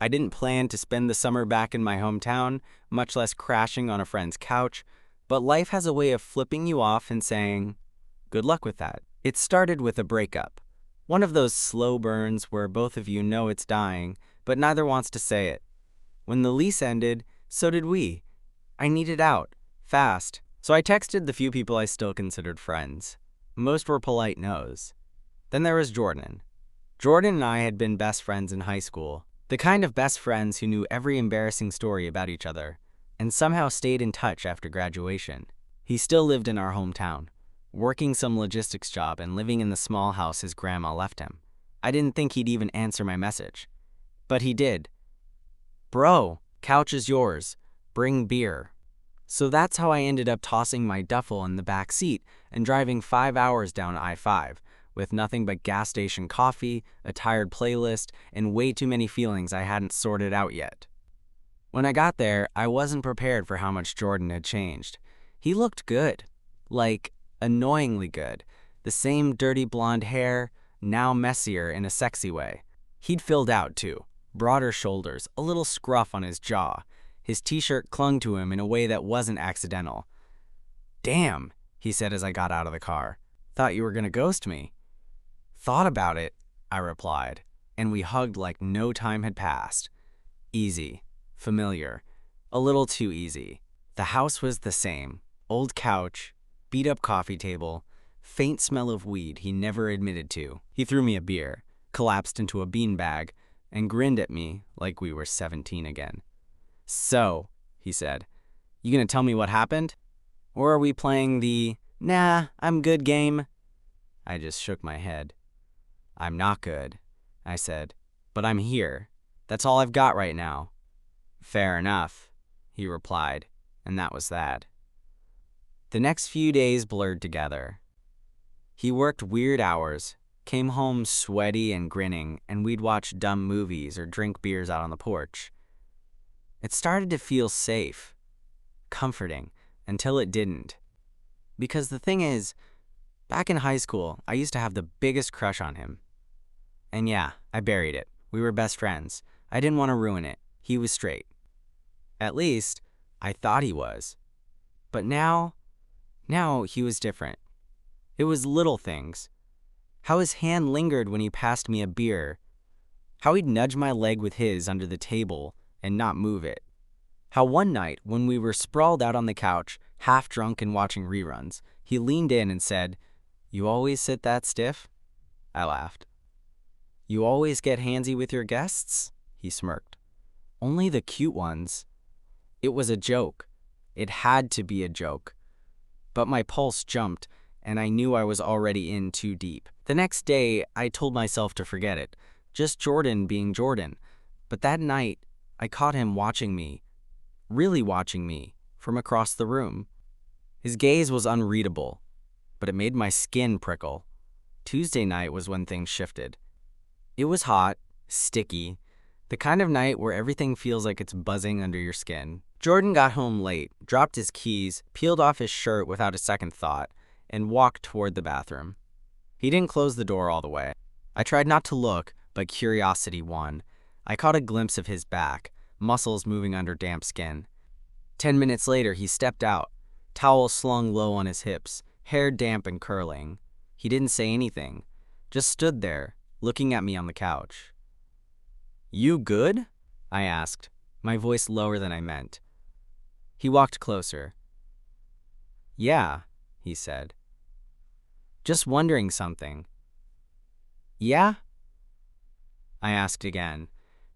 I didn't plan to spend the summer back in my hometown, much less crashing on a friend's couch, but life has a way of flipping you off and saying, good luck with that. It started with a breakup. One of those slow burns where both of you know it's dying, but neither wants to say it. When the lease ended, so did we. I needed out, fast, so I texted the few people I still considered friends. Most were polite no's. Then there was Jordan. Jordan and I had been best friends in high school, the kind of best friends who knew every embarrassing story about each other, and somehow stayed in touch after graduation. He still lived in our hometown, working some logistics job and living in the small house his grandma left him. I didn't think he'd even answer my message. But he did. Bro, couch is yours. Bring beer. So that's how I ended up tossing my duffel in the back seat and driving 5 hours down I-5 with nothing but gas station coffee, a tired playlist, and way too many feelings I hadn't sorted out yet. When I got there, I wasn't prepared for how much Jordan had changed. He looked good. Like, annoyingly good. The same dirty blonde hair, now messier in a sexy way. He'd filled out too. Broader shoulders, a little scruff on his jaw. His t-shirt clung to him in a way that wasn't accidental. Damn, he said as I got out of the car. Thought you were gonna ghost me. Thought about it, I replied, and we hugged like no time had passed. Easy, familiar, a little too easy. The house was the same. Old couch, beat-up coffee table, faint smell of weed he never admitted to. He threw me a beer, collapsed into a beanbag, and grinned at me like we were 17 again. So, he said, you gonna tell me what happened? Or are we playing the, nah, I'm good game? I just shook my head. I'm not good, I said, but I'm here. That's all I've got right now. Fair enough, he replied, and that was that. The next few days blurred together. He worked weird hours, came home sweaty and grinning, and we'd watch dumb movies or drink beers out on the porch. It started to feel safe, comforting, until it didn't. Because the thing is, back in high school, I used to have the biggest crush on him. And yeah, I buried it. We were best friends. I didn't want to ruin it. He was straight. At least, I thought he was. But now he was different. It was little things. How his hand lingered when he passed me a beer. How he'd nudge my leg with his under the table and not move it. How one night, when we were sprawled out on the couch, half drunk and watching reruns, he leaned in and said, "You always sit that stiff?" I laughed. "You always get handsy with your guests?" He smirked. "Only the cute ones." It was a joke. It had to be a joke. But my pulse jumped, and I knew I was already in too deep. The next day, I told myself to forget it. Just Jordan being Jordan. But that night, I caught him watching me, really watching me, from across the room. His gaze was unreadable, but it made my skin prickle. Tuesday night was when things shifted. It was hot, sticky, the kind of night where everything feels like it's buzzing under your skin. Jordan got home late, dropped his keys, peeled off his shirt without a second thought, and walked toward the bathroom. He didn't close the door all the way. I tried not to look, but curiosity won. I caught a glimpse of his back, muscles moving under damp skin. 10 minutes later, he stepped out, towel slung low on his hips, hair damp and curling. He didn't say anything, just stood there, looking at me on the couch. "You good?" I asked, my voice lower than I meant. He walked closer. "Yeah," he said. "Just wondering something." "Yeah?" I asked again,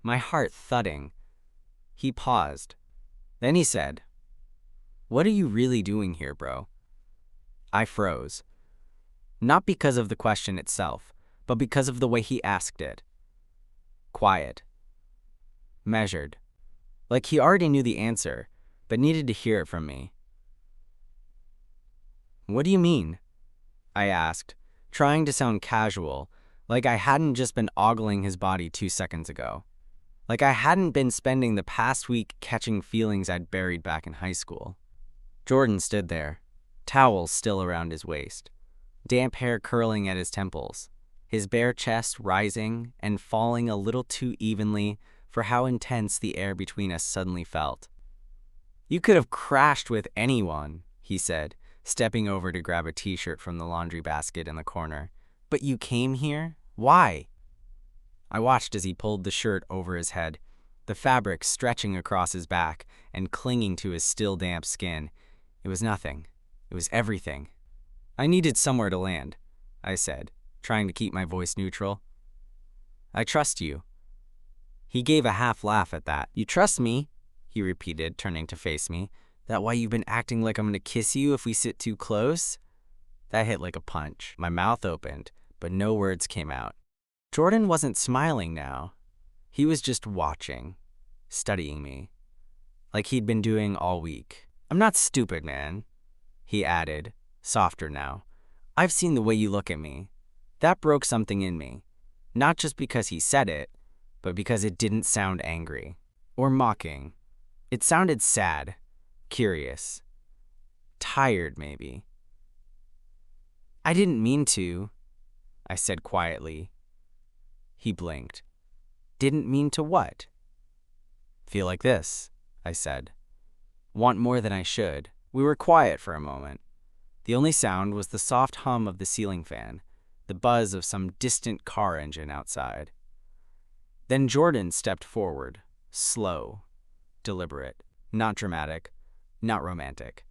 my heart thudding. He paused. Then he said, "What are you really doing here, bro?" I froze. Not because of the question itself, but because of the way he asked it. Quiet. Measured. Like he already knew the answer, but needed to hear it from me. "What do you mean?" I asked, trying to sound casual, like I hadn't just been ogling his body 2 seconds ago. Like I hadn't been spending the past week catching feelings I'd buried back in high school. Jordan stood there, towels still around his waist, damp hair curling at his temples, his bare chest rising and falling a little too evenly, for how intense the air between us suddenly felt. "You could have crashed with anyone," he said, stepping over to grab a t-shirt from the laundry basket in the corner. "But you came here? Why?" I watched as he pulled the shirt over his head, the fabric stretching across his back and clinging to his still damp skin. It was nothing. It was everything. "I needed somewhere to land," I said, trying to keep my voice neutral. "I trust you." He gave a half laugh at that. "You trust me?" he repeated, turning to face me. "That why you've been acting like I'm gonna kiss you if we sit too close?" That hit like a punch. My mouth opened, but no words came out. Jordan wasn't smiling now. He was just watching, studying me, like he'd been doing all week. "I'm not stupid, man," he added, softer now. "I've seen the way you look at me. That broke something in me. Not just because he said it, but because it didn't sound angry or mocking. It sounded sad, curious, tired maybe." "I didn't mean to," I said quietly. He blinked. "Didn't mean to what?" "Feel like this," I said. "Want more than I should." We were quiet for a moment. The only sound was the soft hum of the ceiling fan, the buzz of some distant car engine outside. Then Jordan stepped forward, slow, deliberate, not dramatic, not romantic,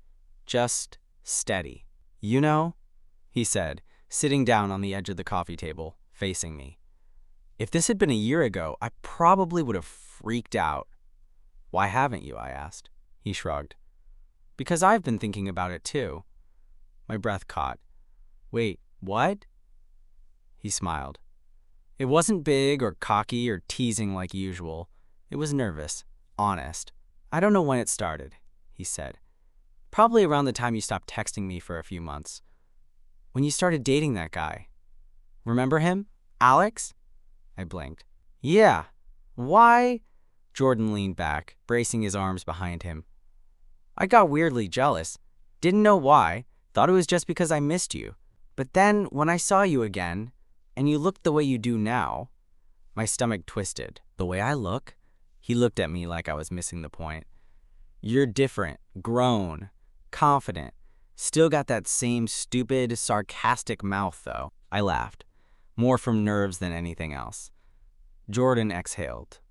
just steady. "You know," he said, sitting down on the edge of the coffee table, facing me. "If this had been a year ago, I probably would have freaked out." "Why haven't you?" I asked. He shrugged. "Because I've been thinking about it too." My breath caught. "Wait, what?" He smiled. It wasn't big or cocky or teasing like usual. It was nervous, honest. "I don't know when it started," he said. "Probably around the time you stopped texting me for a few months. When you started dating that guy. Remember him? Alex?" I blinked. "Yeah. Why?" Jordan leaned back, bracing his arms behind him. "I got weirdly jealous. Didn't know why. Thought it was just because I missed you. But then, when I saw you again, and you looked the way you do now," my stomach twisted. "The way I look?" He looked at me like I was missing the point. "You're different, grown, confident. Still got that same stupid, sarcastic mouth, though." I laughed, more from nerves than anything else. Jordan exhaled.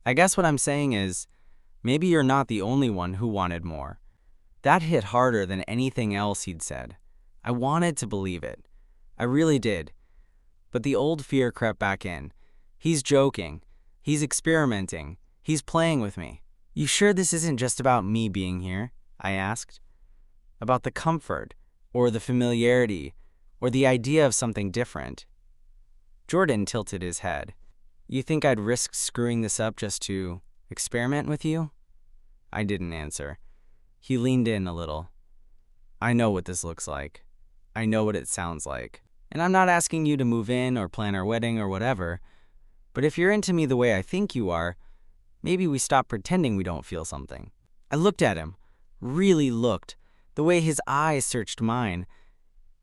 "I guess what I'm saying is, maybe you're not the only one who wanted more." That hit harder than anything else he'd said. I wanted to believe it. I really did. But the old fear crept back in. He's joking. He's experimenting. He's playing with me. "You sure this isn't just about me being here?" I asked. "About the comfort, or the familiarity, or the idea of something different?" Jordan tilted his head. "You think I'd risk screwing this up just to experiment with you?" I didn't answer. He leaned in a little. "I know what this looks like. I know what it sounds like. And I'm not asking you to move in or plan our wedding or whatever. But if you're into me the way I think you are, maybe we stop pretending we don't feel something." I looked at him, really looked, the way his eyes searched mine,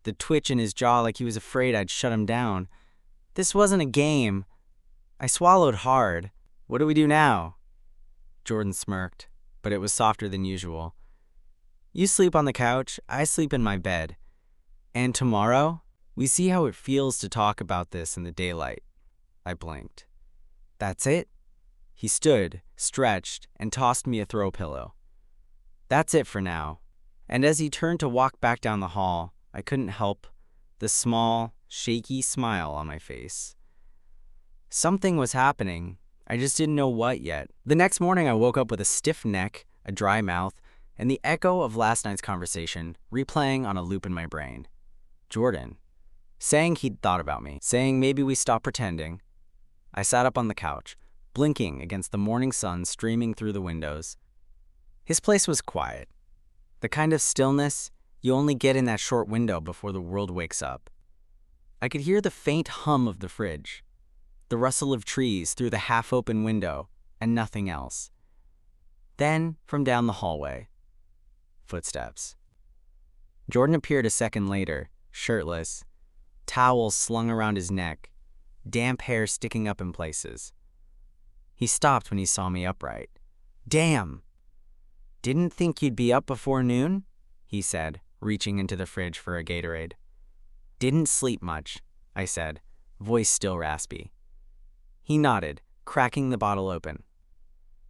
the twitch in his jaw like he was afraid I'd shut him down. This wasn't a game. I swallowed hard. "What do we do now?" Jordan smirked, but it was softer than usual. "You sleep on the couch, I sleep in my bed. And tomorrow, we see how it feels to talk about this in the daylight." I blinked. "That's it?" He stood, stretched, and tossed me a throw pillow. "That's it for now." And as he turned to walk back down the hall, I couldn't help the small, shaky smile on my face. Something was happening. I just didn't know what yet. The next morning, I woke up with a stiff neck, a dry mouth, and the echo of last night's conversation replaying on a loop in my brain. Jordan, saying he'd thought about me, saying maybe we stop pretending. I sat up on the couch, blinking against the morning sun streaming through the windows. His place was quiet, the kind of stillness you only get in that short window before the world wakes up. I could hear the faint hum of the fridge, the rustle of trees through the half-open window, and nothing else. Then, from down the hallway, footsteps. Jordan appeared a second later, shirtless, towels slung around his neck, damp hair sticking up in places. He stopped when he saw me upright. "Damn! Didn't think you'd be up before noon?" he said, reaching into the fridge for a Gatorade. "Didn't sleep much," I said, voice still raspy. He nodded, cracking the bottle open.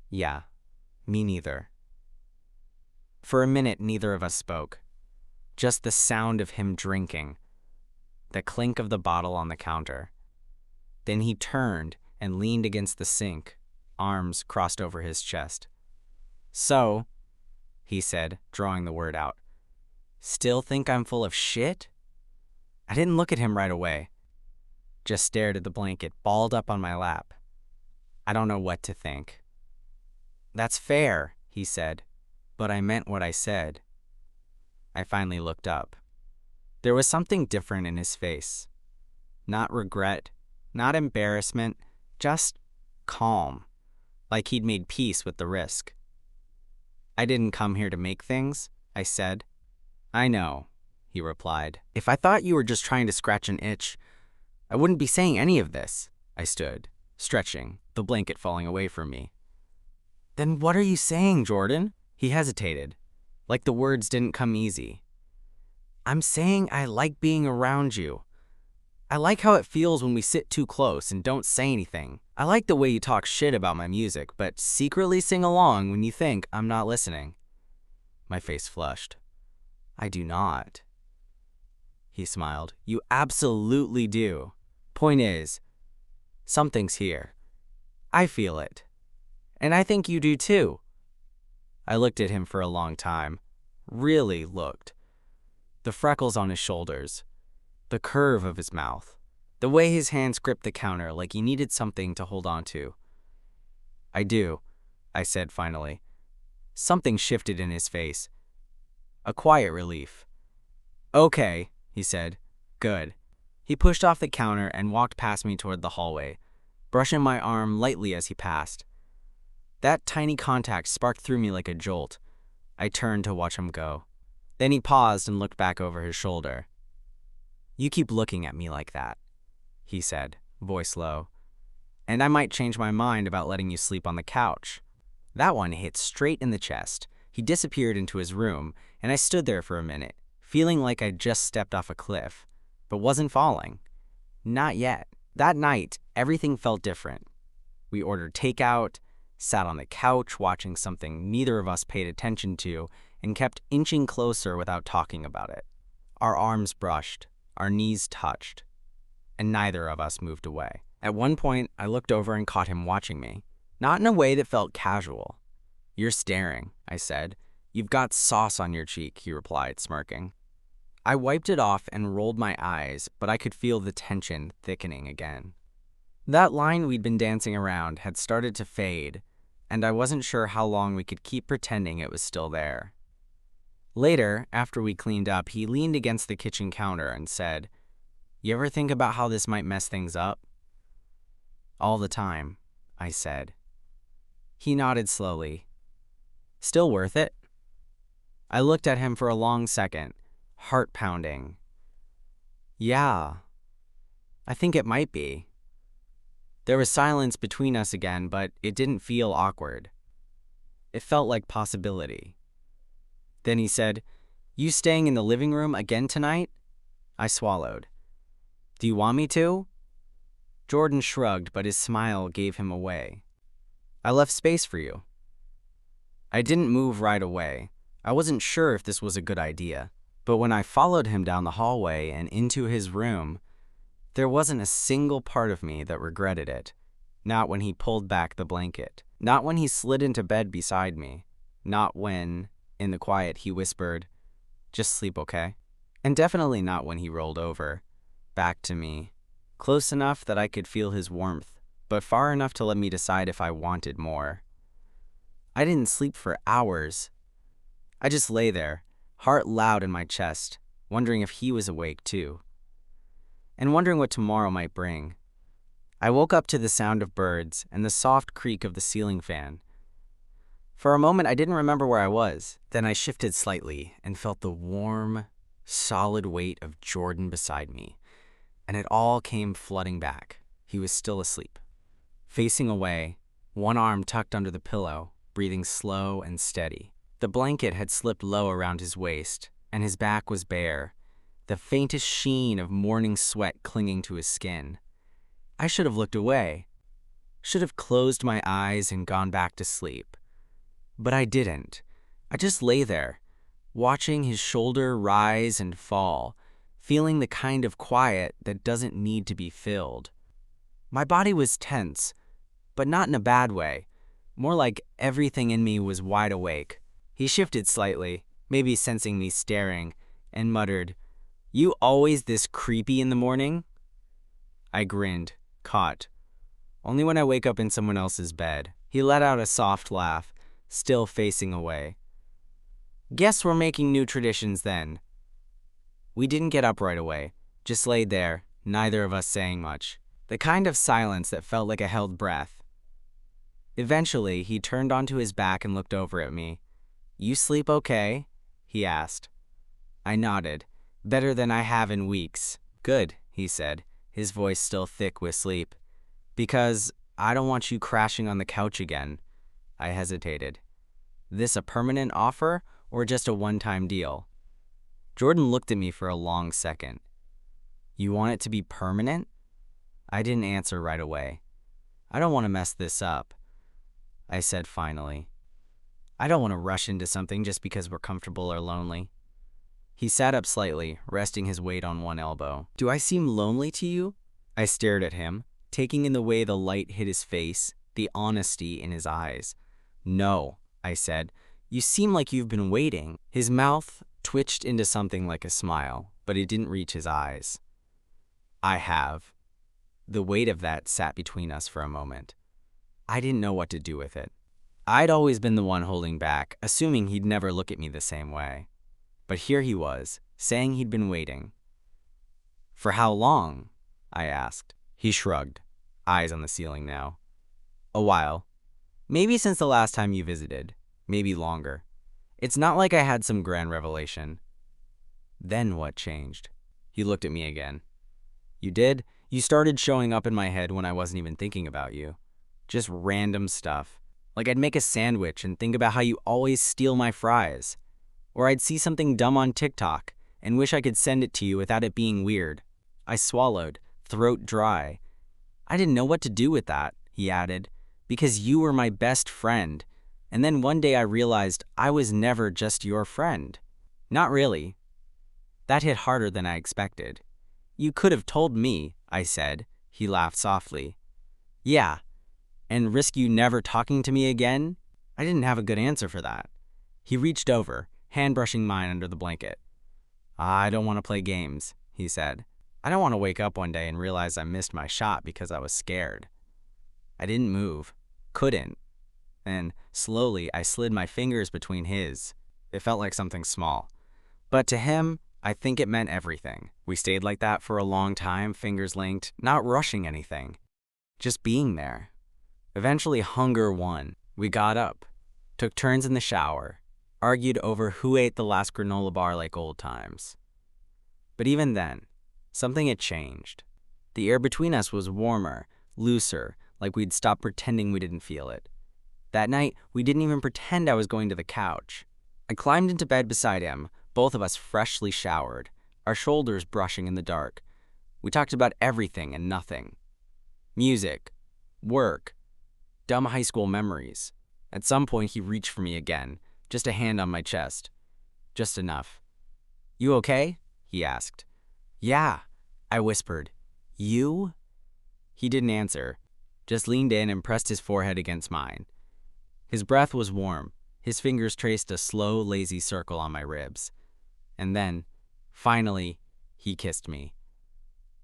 "Yeah, me neither." For a minute, neither of us spoke. Just the sound of him drinking, the clink of the bottle on the counter. Then he turned and leaned against the sink, arms crossed over his chest. "So," he said, drawing the word out, "still think I'm full of shit?" I didn't look at him right away, just stared at the blanket balled up on my lap. I don't know what to think. "That's fair," he said, "but I meant what I said." I finally looked up. There was something different in his face. Not regret, not embarrassment, just calm, like he'd made peace with the risk. "I didn't come here to make things," I said. "I know," he replied. "If I thought you were just trying to scratch an itch, I wouldn't be saying any of this." I stood, stretching, the blanket falling away from me. "Then what are you saying, Jordan?" He hesitated, like the words didn't come easy. "I'm saying I like being around you. I like how it feels when we sit too close and don't say anything. I like the way you talk shit about my music, but secretly sing along when you think I'm not listening." My face flushed. "I do not." He smiled. "You absolutely do. Point is, something's here. I feel it. And I think you do too." I looked at him for a long time. Really looked. The freckles on his shoulders, the curve of his mouth, the way his hands gripped the counter like he needed something to hold on to. "I do," I said finally. Something shifted in his face. A quiet relief. "Okay," he said. "Good." He pushed off the counter and walked past me toward the hallway, brushing my arm lightly as he passed. That tiny contact sparked through me like a jolt. I turned to watch him go. Then he paused and looked back over his shoulder. "You keep looking at me like that," he said, voice low, "and I might change my mind about letting you sleep on the couch." That one hit straight in the chest. He disappeared into his room, and I stood there for a minute, feeling like I'd just stepped off a cliff, but wasn't falling. Not yet. That night, everything felt different. We ordered takeout, sat on the couch watching something neither of us paid attention to, and kept inching closer without talking about it. Our arms brushed, our knees touched, and neither of us moved away. At one point, I looked over and caught him watching me, not in a way that felt casual. "You're staring," I said. "You've got sauce on your cheek," he replied, smirking. I wiped it off and rolled my eyes, but I could feel the tension thickening again. That line we'd been dancing around had started to fade, and I wasn't sure how long we could keep pretending it was still there. Later, after we cleaned up, he leaned against the kitchen counter and said, "You ever think about how this might mess things up?" "All the time," I said. He nodded slowly. "Still worth it?" I looked at him for a long second, heart pounding. "Yeah, I think it might be." There was silence between us again, but it didn't feel awkward. It felt like possibility. Then he said, "You staying in the living room again tonight?" I swallowed. "Do you want me to?" Jordan shrugged, but his smile gave him away. "I left space for you." I didn't move right away. I wasn't sure if this was a good idea, but when I followed him down the hallway and into his room, there wasn't a single part of me that regretted it. Not when he pulled back the blanket. Not when he slid into bed beside me. Not when, in the quiet, he whispered, "Just sleep, okay?" And definitely not when he rolled over, back to me, close enough that I could feel his warmth, but far enough to let me decide if I wanted more. I didn't sleep for hours. I just lay there, heart loud in my chest, wondering if he was awake too, and wondering what tomorrow might bring. I woke up to the sound of birds and the soft creak of the ceiling fan. For a moment, I didn't remember where I was. Then I shifted slightly and felt the warm, solid weight of Jordan beside me, and it all came flooding back. He was still asleep. Facing away, one arm tucked under the pillow, breathing slow and steady. The blanket had slipped low around his waist, and his back was bare, the faintest sheen of morning sweat clinging to his skin. I should have looked away, should have closed my eyes and gone back to sleep. But I didn't. I just lay there, watching his shoulder rise and fall, feeling the kind of quiet that doesn't need to be filled. My body was tense, but not in a bad way, more like everything in me was wide awake. He shifted slightly, maybe sensing me staring, and muttered, "You always this creepy in the morning?" I grinned, caught. "Only when I wake up in someone else's bed." He let out a soft laugh, still facing away. "Guess we're making new traditions then." We didn't get up right away, just laid there, neither of us saying much. The kind of silence that felt like a held breath. Eventually, he turned onto his back and looked over at me. "You sleep okay?" he asked. I nodded. "Better than I have in weeks." "Good," he said, his voice still thick with sleep. "Because I don't want you crashing on the couch again." I hesitated. This a permanent offer or just a one-time deal? Jordan looked at me for a long second. "You want it to be permanent?" I didn't answer right away. "I don't want to mess this up," I said finally. "I don't want to rush into something just because we're comfortable or lonely." He sat up slightly, resting his weight on one elbow. "Do I seem lonely to you?" I stared at him, taking in the way the light hit his face, the honesty in his eyes. "No," I said. "You seem like you've been waiting." His mouth twitched into something like a smile, but it didn't reach his eyes. "I have." The weight of that sat between us for a moment. I didn't know what to do with it. I'd always been the one holding back, assuming he'd never look at me the same way. But here he was, saying he'd been waiting. "For how long?" I asked. He shrugged, eyes on the ceiling now. "A while. Maybe since the last time you visited. Maybe longer. It's not like I had some grand revelation." "Then what changed?" He looked at me again. "You did? You started showing up in my head when I wasn't even thinking about you. Just random stuff. Like I'd make a sandwich and think about how you always steal my fries. Or I'd see something dumb on TikTok and wish I could send it to you without it being weird." I swallowed, throat dry. "I didn't know what to do with that," he added, "because you were my best friend. And then one day I realized I was never just your friend." "Not really." That hit harder than I expected. "You could have told me," I said. He laughed softly. "Yeah, and risk you never talking to me again?" I didn't have a good answer for that. He reached over, hand brushing mine under the blanket. "I don't want to play games," he said. "I don't want to wake up one day and realize I missed my shot because I was scared." I didn't move. Couldn't. And slowly, I slid my fingers between his. It felt like something small. But to him, I think it meant everything. We stayed like that for a long time, fingers linked, not rushing anything. Just being there. Eventually, hunger won. We got up, took turns in the shower, argued over who ate the last granola bar like old times. But even then, something had changed. The air between us was warmer, looser, like we'd stopped pretending we didn't feel it. That night, we didn't even pretend I was going to the couch. I climbed into bed beside him, both of us freshly showered, our shoulders brushing in the dark. We talked about everything and nothing. Music, work, dumb high school memories. At some point, he reached for me again, just a hand on my chest. Just enough. "You okay?" he asked. "Yeah," I whispered. "You?" He didn't answer, just leaned in and pressed his forehead against mine. His breath was warm. His fingers traced a slow, lazy circle on my ribs. And then, finally, he kissed me.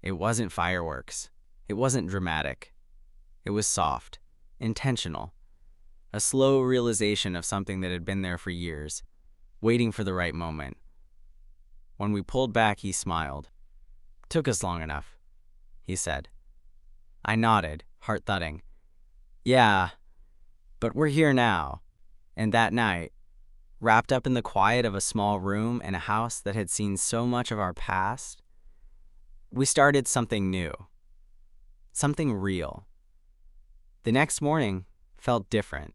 It wasn't fireworks. It wasn't dramatic. It was soft, intentional. A slow realization of something that had been there for years, waiting for the right moment. When we pulled back, he smiled. "Took us long enough," he said. I nodded, heart thudding. "Yeah, but we're here now." And that night, wrapped up in the quiet of a small room in a house that had seen so much of our past, we started something new. Something real. The next morning felt different.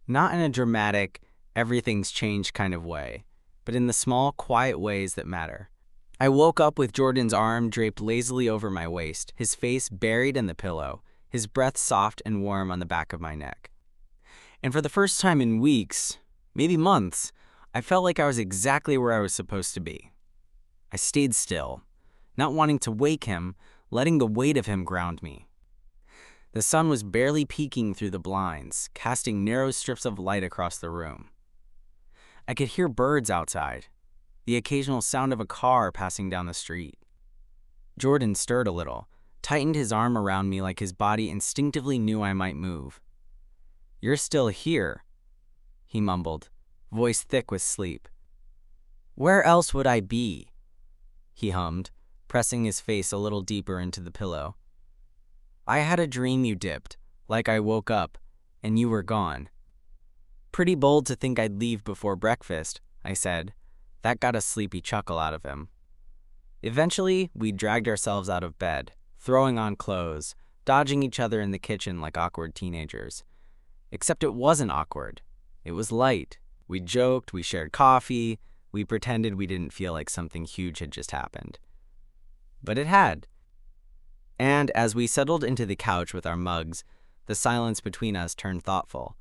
Not in a dramatic, everything's changed kind of way, but in the small, quiet ways that matter. I woke up with Jordan's arm draped lazily over my waist, his face buried in the pillow, his breath soft and warm on the back of my neck. And for the first time in weeks, maybe months, I felt like I was exactly where I was supposed to be. I stayed still, not wanting to wake him, letting the weight of him ground me. The sun was barely peeking through the blinds, casting narrow strips of light across the room. I could hear birds outside, the occasional sound of a car passing down the street. Jordan stirred a little, tightened his arm around me like his body instinctively knew I might move. "You're still here," he mumbled, voice thick with sleep. "Where else would I be?" he hummed, pressing his face a little deeper into the pillow. "I had a dream you dipped, like I woke up, and you were gone." "Pretty bold to think I'd leave before breakfast," I said. That got a sleepy chuckle out of him. Eventually, we dragged ourselves out of bed, throwing on clothes, dodging each other in the kitchen like awkward teenagers. Except it wasn't awkward. It was light. We joked, we shared coffee, we pretended we didn't feel like something huge had just happened. But it had. And as we settled into the couch with our mugs, the silence between us turned thoughtful.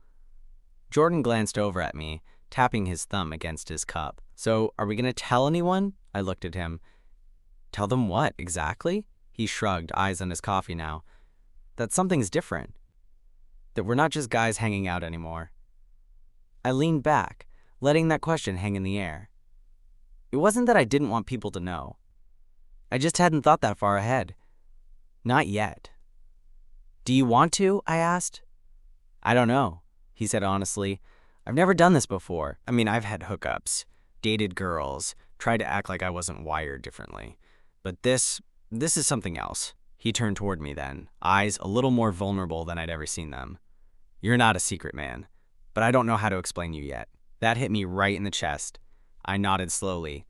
Jordan glanced over at me, tapping his thumb against his cup. "So, are we going to tell anyone?" I looked at him. "Tell them what, exactly?" He shrugged, eyes on his coffee now. "That something's different. That we're not just guys hanging out anymore." I leaned back, letting that question hang in the air. It wasn't that I didn't want people to know. I just hadn't thought that far ahead. Not yet. "Do you want to?" I asked. "I don't know," he said honestly. "I've never done this before. I mean, I've had hookups, dated girls, tried to act like I wasn't wired differently. But this is something else." He turned toward me then, eyes a little more vulnerable than I'd ever seen them. "You're not a secret, man, but I don't know how to explain you yet." That hit me right in the chest. I nodded slowly.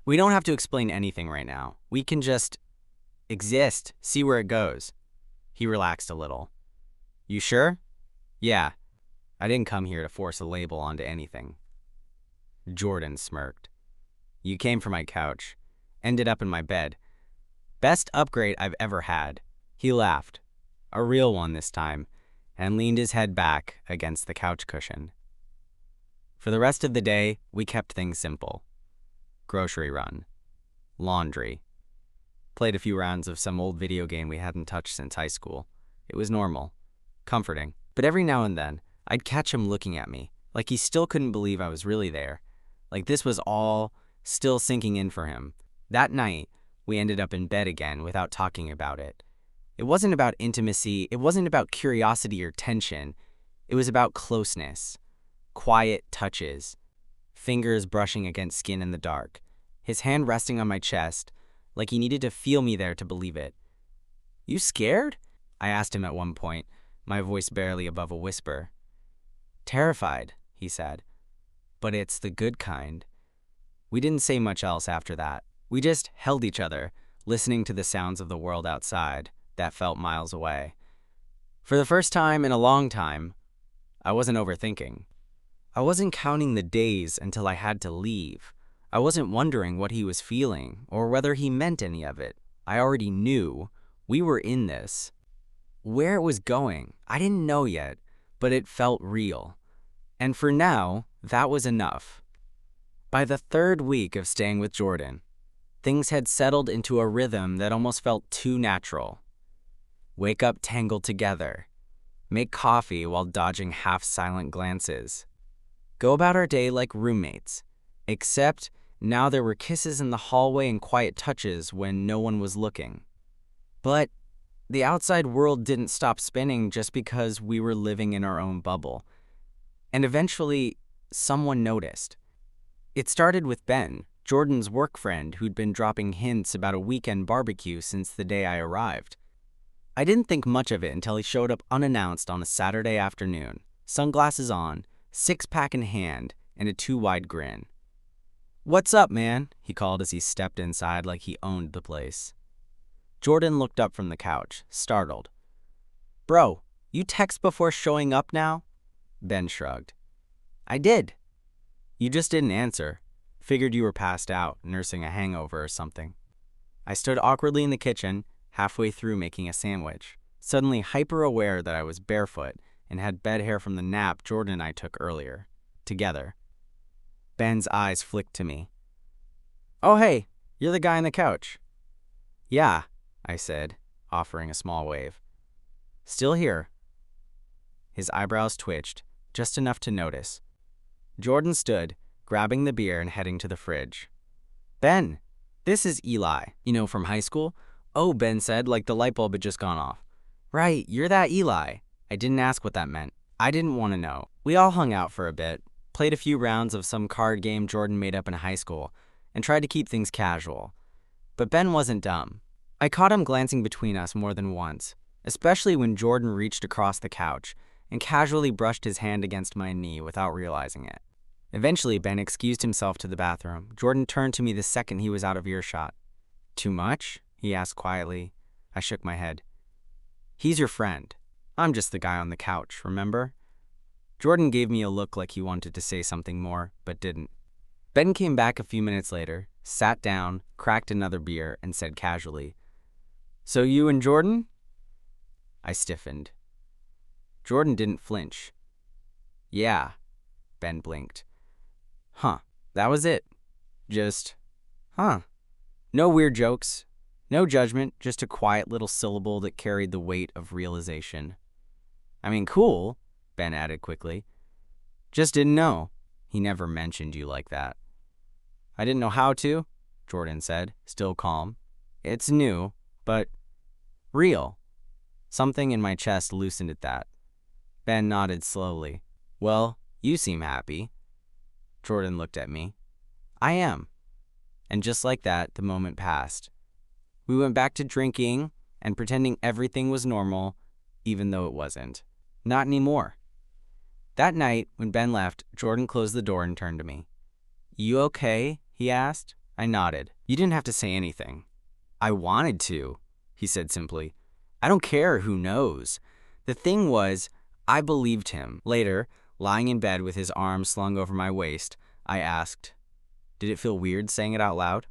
"We don't have to explain anything right now. We can just exist, see where it goes." He relaxed a little. "You sure?" "Yeah. I didn't come here to force a label onto anything." Jordan smirked. "You came from my couch, ended up in my bed. Best upgrade I've ever had." He laughed, a real one this time, and leaned his head back against the couch cushion. For the rest of the day, we kept things simple. Grocery run, laundry, played a few rounds of some old video game we hadn't touched since high school. It was normal, comforting. But every now and then, I'd catch him looking at me, like he still couldn't believe I was really there, like this was all still sinking in for him. That night, we ended up in bed again without talking about it. It wasn't about intimacy, it wasn't about curiosity or tension. It was about closeness, quiet touches, fingers brushing against skin in the dark, his hand resting on my chest, like he needed to feel me there to believe it. "You scared?" I asked him at one point, my voice barely above a whisper. "Terrified," he said. "But it's the good kind." We didn't say much else after that. We just held each other, listening to the sounds of the world outside that felt miles away. For the first time in a long time, I wasn't overthinking. I wasn't counting the days until I had to leave. I wasn't wondering what he was feeling or whether he meant any of it. I already knew we were in this. Where it was going, I didn't know yet, but it felt real. And for now, that was enough. By the third week of staying with Jordan, things had settled into a rhythm that almost felt too natural. Wake up tangled together. Make coffee while dodging half-silent glances. Go about our day like roommates. Except now there were kisses in the hallway and quiet touches when no one was looking. But the outside world didn't stop spinning just because we were living in our own bubble. And eventually, someone noticed. It started with Ben, Jordan's work friend who'd been dropping hints about a weekend barbecue since the day I arrived. I didn't think much of it until he showed up unannounced on a Saturday afternoon, sunglasses on, six-pack in hand, and a too-wide grin. "What's up, man?" he called as he stepped inside like he owned the place. Jordan looked up from the couch, startled. "Bro, You text before showing up now? Ben shrugged. I did. You just didn't answer. Figured you were passed out, nursing a hangover or something. I stood awkwardly in the kitchen, halfway through making a sandwich, suddenly hyper-aware that I was barefoot and had bed hair from the nap Jordan and I took earlier, together. Ben's eyes flicked to me. Oh hey, you're the guy on the couch. Yeah, I said, offering a small wave. Still here. His eyebrows twitched, just enough to notice. Jordan stood, grabbing the beer and heading to the fridge. Ben, this is Eli, from high school? Oh, Ben said, like the light bulb had just gone off. Right, you're that Eli. I didn't ask what that meant. I didn't want to know. We all hung out for a bit, played a few rounds of some card game Jordan made up in high school, and tried to keep things casual. But Ben wasn't dumb. I caught him glancing between us more than once, especially when Jordan reached across the couch and casually brushed his hand against my knee without realizing it. Eventually, Ben excused himself to the bathroom. Jordan turned to me the second he was out of earshot. Too much? He asked quietly. I shook my head. He's your friend. I'm just the guy on the couch, remember? Jordan gave me a look like he wanted to say something more, but didn't. Ben came back a few minutes later, sat down, cracked another beer, and said casually, So you and Jordan? I stiffened. Jordan didn't flinch. Yeah, Ben blinked. Huh, that was it. Just, huh. No weird jokes, no judgment, just a quiet little syllable that carried the weight of realization. I mean, cool, Ben added quickly. Just didn't know. He never mentioned you like that. I didn't know how to, Jordan said, still calm. It's new, but real. Something in my chest loosened at that. Ben nodded slowly. Well, you seem happy. Jordan looked at me. I am. And just like that, the moment passed. We went back to drinking and pretending everything was normal, even though it wasn't. Not anymore. That night, when Ben left, Jordan closed the door and turned to me. You okay? He asked. I nodded. You didn't have to say anything. I wanted to, he said simply. I don't care who knows. The thing was, I believed him. Later, lying in bed with his arms slung over my waist, I asked, Did it feel weird saying it out loud?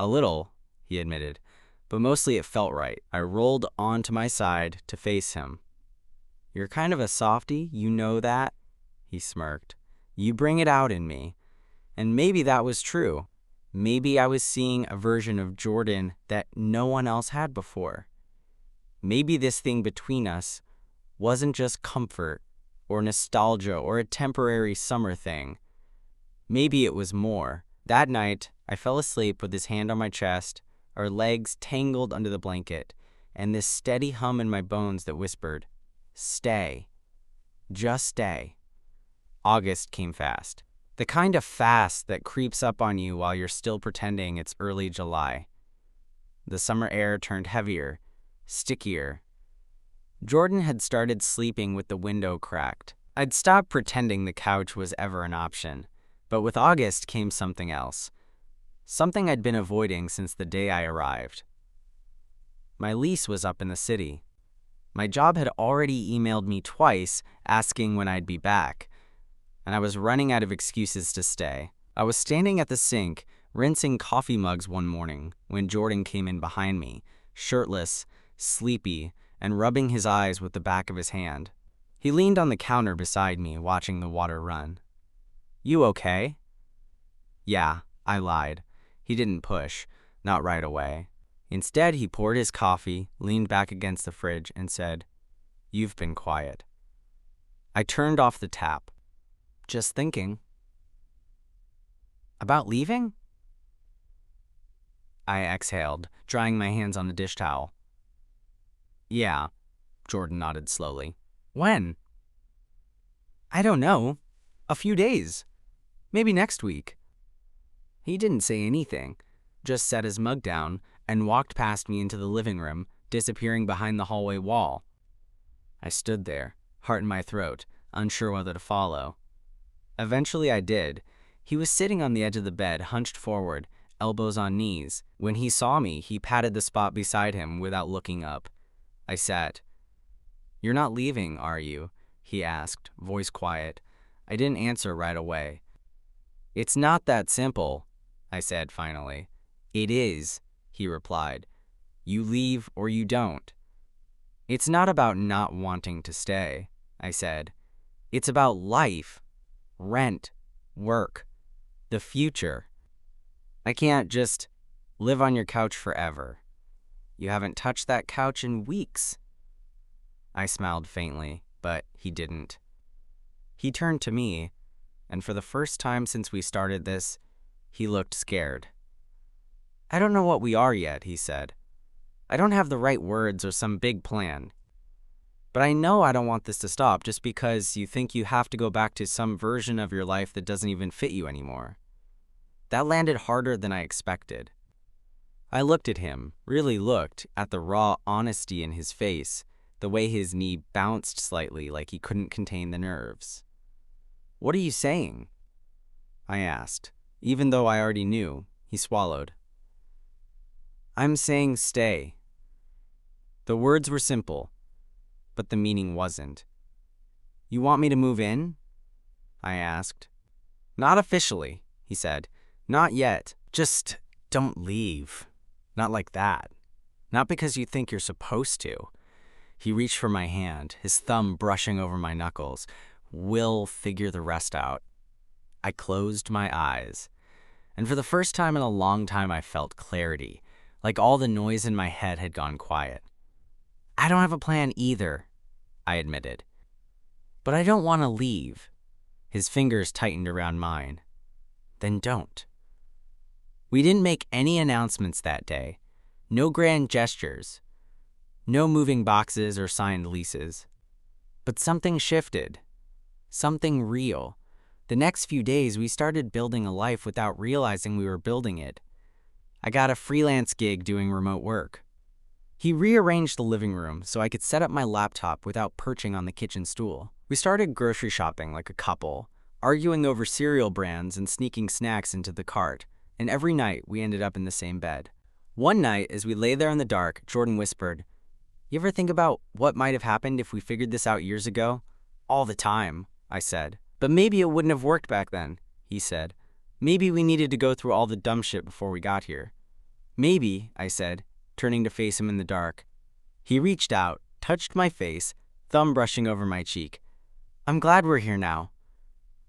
A little, he admitted, but mostly it felt right. I rolled onto my side to face him. You're kind of a softie, you know that? He smirked. You bring it out in me. And maybe that was true. Maybe I was seeing a version of Jordan that no one else had before. Maybe this thing between us wasn't just comfort or nostalgia or a temporary summer thing. Maybe it was more. That night, I fell asleep with his hand on my chest, our legs tangled under the blanket, and this steady hum in my bones that whispered, Stay. Just stay. August came fast. The kind of fast that creeps up on you while you're still pretending it's early July. The summer air turned heavier, stickier. Jordan had started sleeping with the window cracked. I'd stopped pretending the couch was ever an option, but with August came something else. Something I'd been avoiding since the day I arrived. My lease was up in the city. My job had already emailed me twice asking when I'd be back, and I was running out of excuses to stay. I was standing at the sink, rinsing coffee mugs one morning when Jordan came in behind me, shirtless, sleepy, and rubbing his eyes with the back of his hand. He leaned on the counter beside me, watching the water run. You okay? Yeah, I lied. He didn't push, not right away. Instead, he poured his coffee, leaned back against the fridge, and said, You've been quiet. I turned off the tap. Just thinking. About leaving? I exhaled, drying my hands on the dish towel. Yeah, Jordan nodded slowly. When? I don't know. A few days. Maybe next week. He didn't say anything, just set his mug down and walked past me into the living room, disappearing behind the hallway wall. I stood there, heart in my throat, unsure whether to follow. Eventually I did. He was sitting on the edge of the bed, hunched forward, elbows on knees. When he saw me, he patted the spot beside him without looking up. I sat. "You're not leaving, are you?" he asked, voice quiet. I didn't answer right away. "It's not that simple," I said finally. "It is," he replied. "You leave or you don't." "It's not about not wanting to stay," I said. "It's about life, rent, work, the future. I can't just live on your couch forever. You haven't touched that couch in weeks." I smiled faintly, but he didn't. He turned to me, and for the first time since we started this, he looked scared. "I don't know what we are yet," he said. "I don't have the right words or some big plan. But I know I don't want this to stop just because you think you have to go back to some version of your life that doesn't even fit you anymore." That landed harder than I expected. I looked at him, really looked at the raw honesty in his face, the way his knee bounced slightly like he couldn't contain the nerves. "What are you saying?" I asked, even though I already knew. He swallowed. "I'm saying stay." The words were simple, but the meaning wasn't. "You want me to move in?" I asked. "Not officially," he said. "Not yet. Just don't leave. Not like that. Not because you think you're supposed to." He reached for my hand, his thumb brushing over my knuckles. "We'll figure the rest out." I closed my eyes, and for the first time in a long time I felt clarity, like all the noise in my head had gone quiet. "I don't have a plan either," I admitted. "But I don't want to leave." His fingers tightened around mine. "Then don't." We didn't make any announcements that day. No grand gestures. No moving boxes or signed leases. But something shifted. Something real. The next few days, we started building a life without realizing we were building it. I got a freelance gig doing remote work. He rearranged the living room so I could set up my laptop without perching on the kitchen stool. We started grocery shopping like a couple, arguing over cereal brands and sneaking snacks into the cart, and every night we ended up in the same bed. One night, as we lay there in the dark, Jordan whispered, "You ever think about what might have happened if we figured this out years ago?" "All the time," I said. "But maybe it wouldn't have worked back then," he said. "Maybe we needed to go through all the dumb shit before we got here." "Maybe," I said, turning to face him in the dark. He reached out, touched my face, thumb brushing over my cheek. "I'm glad we're here now."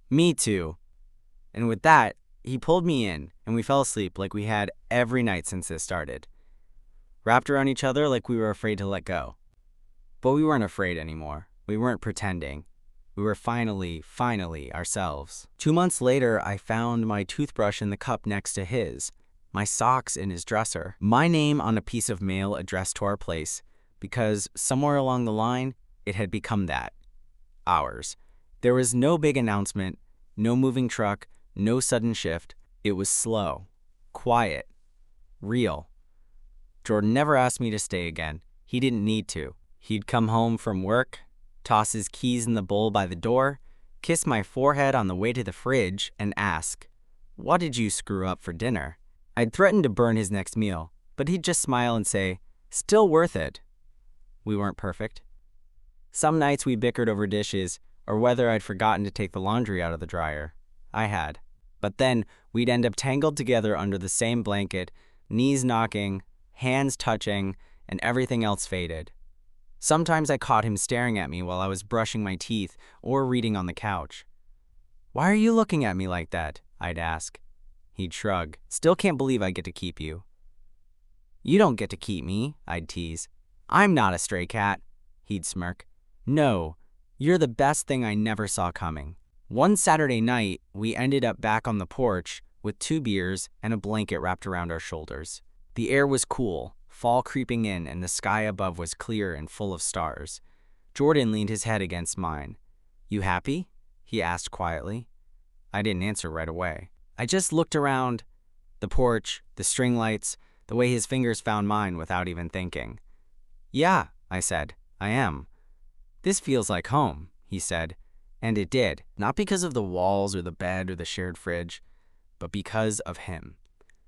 "Me too." And with that, he pulled me in, and we fell asleep like we had every night since this started. Wrapped around each other like we were afraid to let go. But we weren't afraid anymore. We weren't pretending. We were finally ourselves. 2 months later, I found my toothbrush in the cup next to his, my socks in his dresser, my name on a piece of mail addressed to our place, because somewhere along the line, it had become that. Ours. There was no big announcement, no moving truck, no sudden shift. It was slow, quiet, real. Jordan never asked me to stay again. He didn't need to. He'd come home from work, toss his keys in the bowl by the door, kiss my forehead on the way to the fridge, and ask, "What did you screw up for dinner?" I'd threatened to burn his next meal, but he'd just smile and say, "Still worth it." We weren't perfect. Some nights we bickered over dishes, or whether I'd forgotten to take the laundry out of the dryer. I had. But then we'd end up tangled together under the same blanket, knees knocking, hands touching, and everything else faded. Sometimes I caught him staring at me while I was brushing my teeth or reading on the couch. "Why are you looking at me like that?" I'd ask. He'd shrug. "Still can't believe I get to keep you." "You don't get to keep me," I'd tease. "I'm not a stray cat," he'd smirk. "No, you're the best thing I never saw coming." One Saturday night, we ended up back on the porch with 2 beers and a blanket wrapped around our shoulders. The air was cool, fall creeping in, and the sky above was clear and full of stars. Jordan leaned his head against mine. "You happy?" he asked quietly. I didn't answer right away. I just looked around, the porch, the string lights, the way his fingers found mine without even thinking. "Yeah," I said, "I am." "This feels like home," he said. And it did, not because of the walls or the bed or the shared fridge, but because of him.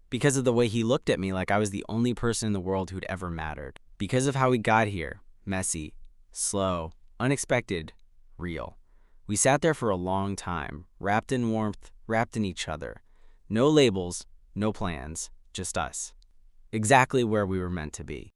Because of the way he looked at me like I was the only person in the world who'd ever mattered. Because of how we got here, messy, slow, Unexpected, real. We sat there for a long time, wrapped in warmth, wrapped in each other. No labels, no plans, just us. Exactly where we were meant to be.